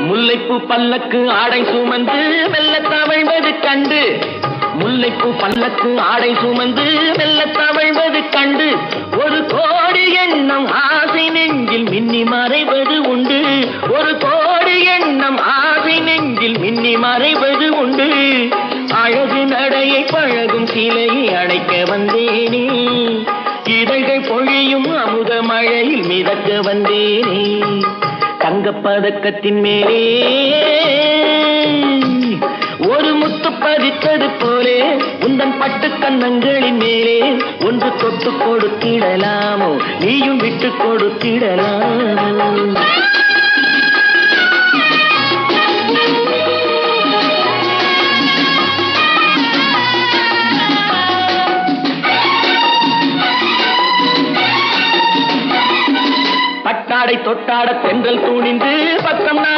முல்லைப்பூ பல்லக்கு ஆடை சுமந்து மெல்ல தவழ்வது கண்டு, முல்லைப்பூ பல்லக்கு ஆடை சுமந்து மெல்ல தவழ்வது கண்டு, ஒரு கோடி எண்ணம் ஆசை நெஞ்சில் மின்னி மறைவது உண்டு, ஒரு கோடி எண்ணம் ஆசை நெஞ்சில் மின்னி மறைவது உண்டு. அழகு நடையை பழகும் சிலையை அணைக்க வந்தேனே, இதழ்கள் பொழியும் அமுத மழையில் மிதக்க வந்தேனே. தங்கப்பதக்கத்தின் மேலே ஒரு முத்து பதித்தது போலே உந்தன் பட்டு கன்னங்களின் மேலே ஒன்று தொட்டு கொடுத்திடலாமோ, நீயும் விட்டு கொடுத்திடலாமோ. பட்டாடை தொட்டாட தென்றல் தூணிந்து பக்கம்